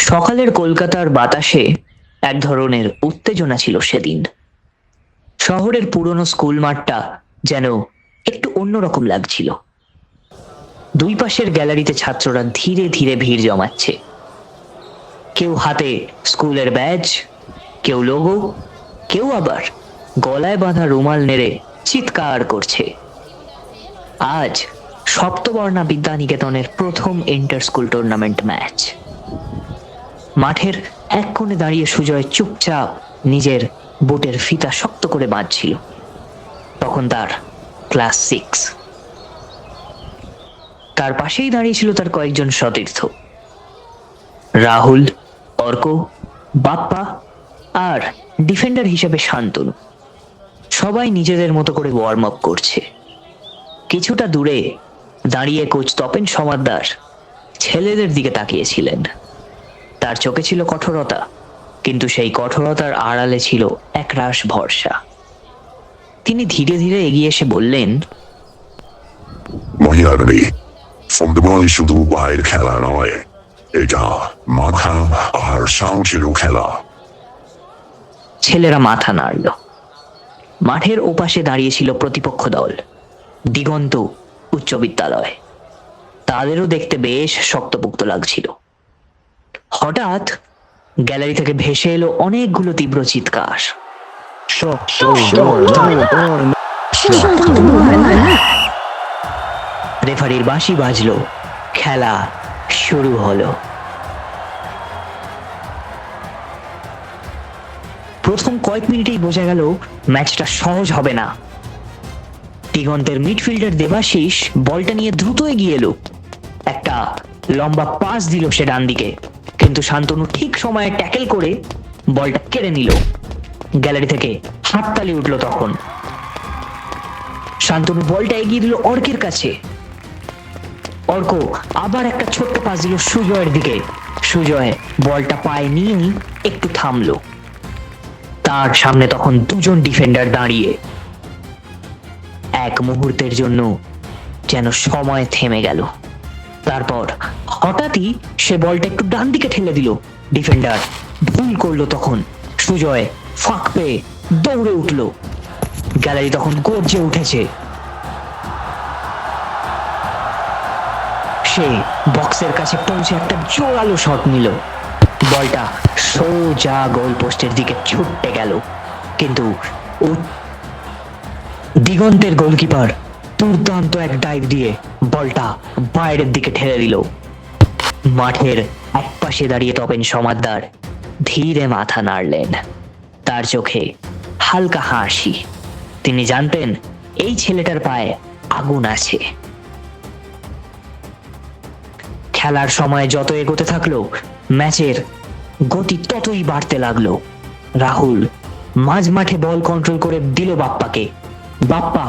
সকালের কলকাতার বাতাসে এক ধরনের উত্তেজনা ছিল সেদিন। শহরের পুরনো স্কুল মাঠটা যেন একটু অন্যরকম লাগছিল। দুই পাশের গ্যালারিতে ছাত্ররা ধীরে ধীরে ভিড় জমাচ্ছে। কেউ হাতে স্কুলের ব্যাজ, কেউ লোগো, কেউ আবার গলায় বাঁধা রুমাল নেড়ে চিৎকার করছে। আজ সপ্তবর্ণা বিদ্যানিকেতনের প্রথম ইন্টার স্কুল টুর্নামেন্ট ম্যাচ। মাঠের এক কোণে দাঁড়িয়ে সুজয় চুপচাপ নিজের বুটের ফিতা শক্ত করে বাঁধছিল। তখন তার ক্লাস 6। তার পাশেই দাঁড়িয়েছিল তার কয়েকজন সতীর্থ, রাহুল, অর্ক, বাপ্পা আর ডিফেন্ডার হিসেবে শান্তনু। সবাই নিজেদের মতো করে ওয়ার্ম আপ করছে। কিছুটা দূরে দাঁড়িয়ে কোচ তপেন সমাদ্দার ছেলেদের দিকে তাকিয়েছিলেন। তার চোখে ছিল কঠোরতা, কিন্তু সেই কঠোরতার আড়ালে ছিল একরাশ ভরসা। তিনি ধীরে ধীরে এগিয়ে এসে বললেন, মহিলারা ফুটবল শুধু বাইরের খেলা নয়, এটা মাথা আর সাহসেরও খেলা। ছেলেরা মাথা নাড়ল। মাঠের ওপাশে দাঁড়িয়েছিল প্রতিপক্ষ দল, দিগন্ত উচ্চ বিদ্যালয়। তাদেরও দেখতে বেশ শক্তপোক্ত লাগছিল। হঠাৎ গ্যালারি থেকে ভেসে এলো অনেকগুলো তীব্র চিৎকার। রেফারির বাঁশি বাজলো, খেলা শুরু হলো। প্রথম কয়েক মিনিটেই বোঝা গেল ম্যাচটা সহজ হবে না। দিগন্তের মিডফিল্ডার দেবাশিস বলটা নিয়ে দ্রুত এগিয়ে এলো। একটা লম্বা পাস দিল সে ডান দিকে, কিন্তু শান্তনু ঠিক সময়ে ট্যাকেল করে বলটা কেড়ে নিল। গ্যালারি থেকে হাততালি উঠল তখন। শান্তনু বলটা এগিয়ে দিল অর্কের কাছে। অর্ক আবার একটা ছোট্ট পাস দিল সুজয়ের দিকে। সুজয় বলটা পায়ে নিয়েই একটু থামলো। তার সামনে তখন দুজন ডিফেন্ডার দাঁড়িয়ে। এক মুহূর্তের জন্য যেন সময় থেমে গেল। তারপর হঠাৎই সে বলটা একটু ডান দিকে ঠেলে দিল। ডিফেন্ডার ভুল করলো তখন। সুজয় ফাঁক পেয়ে দৌড়ে উঠল। গ্যালারি তখন গর্জে উঠেছে। সে বক্সের কাছে পৌঁছে একটা জোরালো শট নিল। বলটা সোজা গোল পোস্টের দিকে ছুটে গেল, কিন্তু দিগন্তের গোলকিপার দুর্দান্ত এক ডাইভ দিয়ে বলটা বাইরের দিকে ঠেলে দিল। মাঠের এক পাশে দাঁড়িয়ে তপেন সমাদ্দার ধীরে মাথা নাড়লেন। তার চোখে হালকা হাসি। তিনি জানতেন এই ছেলেটার পায়ে আগুন আছে। খেলার সময় যত এগোতে থাকলো, ম্যাচের গতি ততই বাড়তে লাগলো। রাহুল মাঝ মাঠে বল কন্ট্রোল করে দিল বাপ্পাকে। বাপ্পা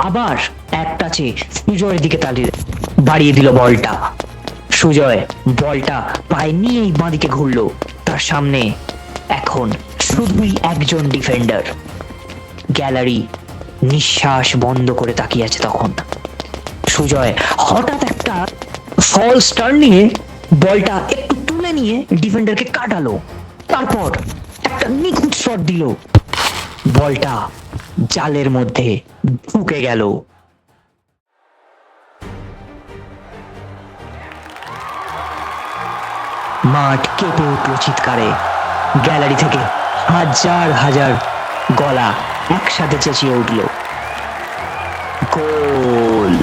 আবার এক টাচে সুজয়ের দিকে বাড়িয়ে দিল বলটা। সুজয় বলটা পায়ে নিয়েই বাঁদিকে ঘুরলো। তার সামনে এখন শুধুই একজন ডিফেন্ডার। গ্যালারি নিঃশ্বাস বন্ধ করে তাকিয়ে আছে তখন। সুজয় হঠাৎ একটা ফলস টার্ন নিয়ে বলটা একটু তুলে নিয়ে ডিফেন্ডারকে কাটালো। তারপর একটা নিখুঁত শট দিল। বলটা জালের মধ্যে ঢুকে গেল। মাঠ কেঁপে উঠল চিৎকারে। গ্যালারি থেকে হাজার হাজার গলা একসাথে চেঁচিয়ে উঠল, গোল!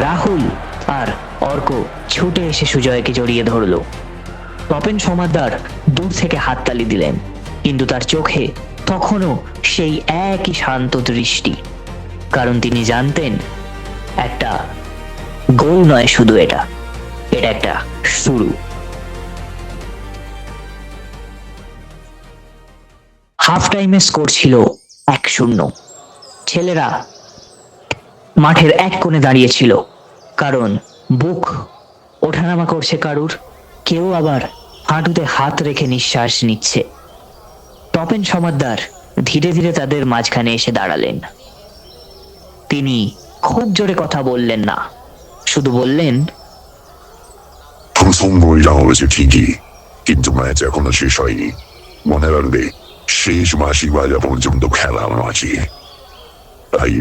রাহুল আর অর্ক ছুটে এসে সুজয়কে জড়িয়ে ধরল। তপেন সমাদ্দার দূর থেকে হাততালি দিলেন, কিন্তু তার চোখে তখনও সেই একই শান্ত দৃষ্টি। কারণ তিনি জানতেন একটা গোল নয় শুধু, এটা একটা শুরু। হাফ টাইমে স্কোর ছিল 1-0। ছেলেরা মাঠের এক কোণে দাঁড়িয়েছিল, কারণ বুক ওঠানামা করছে কারুর, কেউ আবার হাঁটুতে হাত রেখে নিঃশ্বাস নিচ্ছে। তপেন সমাদ্দার ধীরে ধীরে তাদের মাঝখানে এসে দাঁড়ালেন। তিনি খুব জোরে কথা বললেন না, শুধু বললেন, প্রথম বইটা হয়েছে ঠিকই, কিন্তু ম্যাচ এখনো শেষ হয়নি। মনে রাখবে, শেষ বাঁশি বাজা পর্যন্ত খেলা বাঁচি। তাই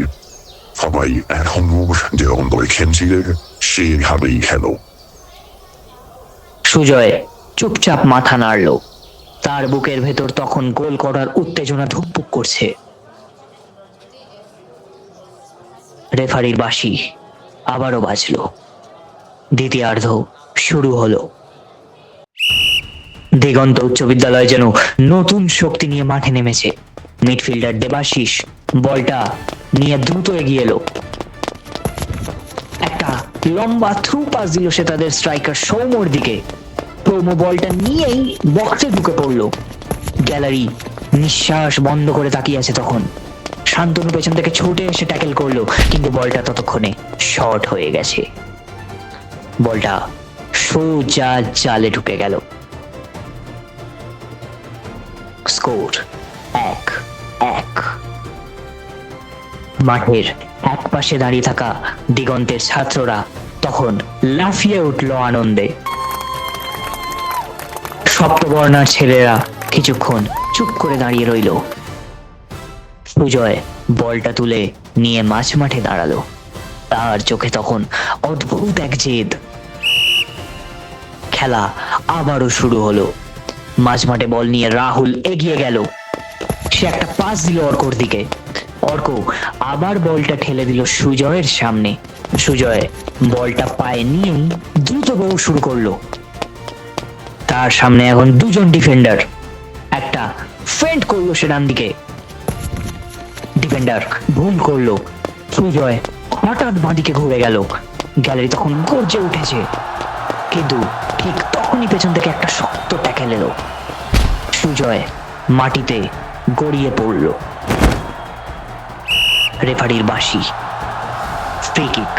সবাই এখনো যেরকম করে খেলছিলে সেভাবেই খেলো। সুজয় চুপচাপ মাথা নাড়ল। তার বুকের ভেতর তখন গোল করার উত্তেজনা ধুকপুক করছে। রেফারির বাঁশি আবারও বাজলো। দ্বিতীয়ার্ধ শুরু হলো। দিগন্ত উচ্চ বিদ্যালয় যেন নতুন শক্তি নিয়ে মাঠে নেমেছে। মিডফিল্ডার দেবাশিস বলটা নিয়ে দ্রুত এগিয়ে এলো। একটা লম্বা থ্রু পাস দিল সে তাদের স্ট্রাইকার সৌম্যর দিকে। সৌম্য বলটা নিয়েই বক্সে ঢুকে পড়লো। গ্যালারি নিঃশ্বাস বন্ধ করে তাকিয়ে আছে তখন। শান্তনু পেছন থেকে ছুটে এসে ট্যাকেল করলো, কিন্তু বলটা ততক্ষণে শর্ট হয়ে গেছে। বলটা সোজা জালে ঢুকে গেল। স্কোর 1-1। মাঠের এক পাশে দাঁড়িয়ে থাকা দিগন্তের ছাত্ররা তখন লাফিয়ে উঠল আনন্দে। সপ্তবর্ণার ছেলেরা কিছুক্ষণ চুপ করে দাঁড়িয়ে রইল। সুজয় বলটা তুলে নিয়ে মাঝ মাঠে দাঁড়ালো। তার চোখে তখন অদ্ভুত এক জেদ। খেলা আবারও শুরু হলো। মাঝ মাঠে বল নিয়ে রাহুল এগিয়ে গেল। সে একটা পাস দিল অর্কর দিকে। অর্ক আবার বলটা ঠেলে দিল সুজয়ের সামনে। সুজয় বলটা পায়ে নিয়ে দ্রুত দৌড় শুরু করলো। তার সামনে এখন দুজন ডিফেন্ডার। একটা ফেন্ট করলো সে ডান দিকে। ডিফেন্ডার ভুল করলো। সুজয় হঠাৎ বাঁদিকে ঘুরে গেল। গ্যালারি তখন গর্জে উঠেছে, কিন্তু ঠিক তখনই পেছন থেকে একটা শক্ত ট্যাকেল এলো। সুজয় মাটিতে গড়িয়ে পড়ল। রেফারির বাঁশি। Free kick.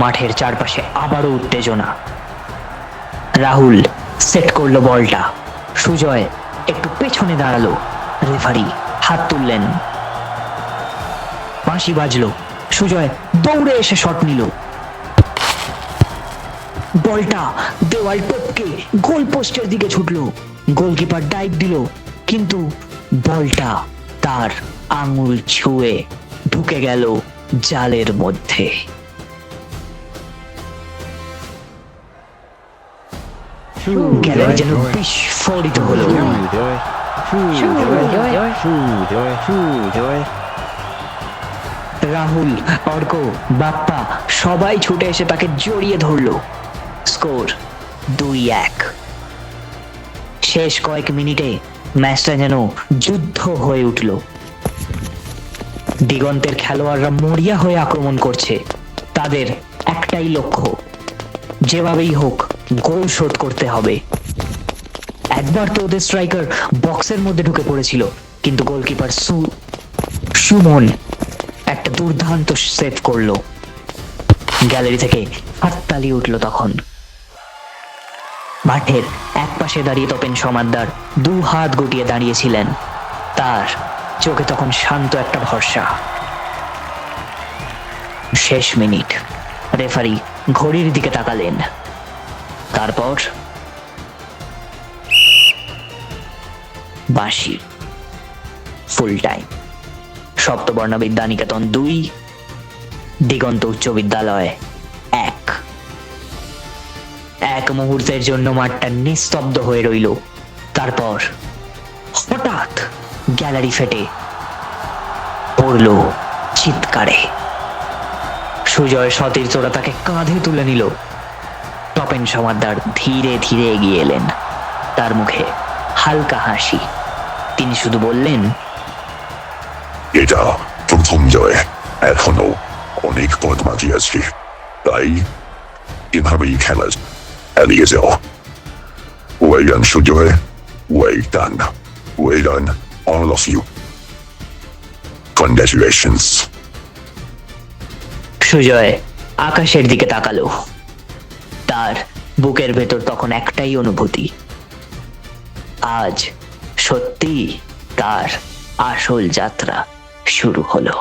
মাঠের চারপাশে আবারও উত্তেজনা। রাহুল সেট করলো বলটা। সুজয় একটু পেছনে দাঁড়ালো। রেফারি হাত তুললেন। বাঁশি বাজলো। সুজয় দৌড়ে এসে শট নিল। বলটা দেওয়াল টপকে গোল পোস্টের দিকে ছুটলো। গোলকিপার ডাইভ দিল, কিন্তু বলটা তার আঙুল ছুঁয়ে ঢুকে গেল জালের মধ্যে। গ্যালারি যেন বিস্ফোরিত হলো। রাহুল, অর্ক, বাপ্পা সবাই ছুটে এসে তাকে জড়িয়ে ধরলো। স্কোর 2-1। শেষ কয়েক মিনিটে ম্যাচটা যেন যুদ্ধ হয়ে উঠল। দিগন্তের খেলোয়াড়রা মরিয়া হয়ে আক্রমণ করছে। তাদের একটাই লক্ষ্য, যেভাবেই হোক গোল শোধ করতে হবে। একবার তো ওদের স্ট্রাইকার বক্সের মধ্যে ঢুকে পড়েছিল, কিন্তু গোলকিপার সুমন একটা দুর্দান্ত সেভ করলো। গ্যালারি থেকে হাততালি উঠলো তখন। মাঠের এক পাশে দাঁড়িয়ে তপেন সমাদ্দার দু হাত গুটিয়ে দাঁড়িয়েছিলেন। তার চোখে তখন শান্ত একটা ভরসা। শেষ মিনিট। রেফারি ঘড়ির দিকে তাকালেন। তারপর বাঁশি। Full time. সপ্তবর্ণ বিদ্যানিকেতন 2, দিগন্ত উচ্চ বিদ্যালয় 1। এক মুহূর্তের জন্য মাঠটা নিস্তব্ধ হয়ে রইল। তারপর হঠাৎ গ্যালারি ফেটে পড়ল চিৎকারে। সুজয় সতীর্থরা তাকে কাঁধে তুলে নিল। তপেন সমাদ্দার ধীরে ধীরে এগিয়ে এলেন। তার মুখে হালকা হাসি। তিনি শুধু বললেন, এটা প্রথম জয়, এখনো অনেক পথ বাকি আছে, তাই এভাবেই খেলা চালিয়ে যাও। Well done Sujay, well done, well done all of you. Congratulations. Sujay আকাশের দিকে তাকালো। তার বুকের ভেতর তখন একটাই অনুভূতি, আজ সত্যি তার আসল যাত্রা শুরু হলো।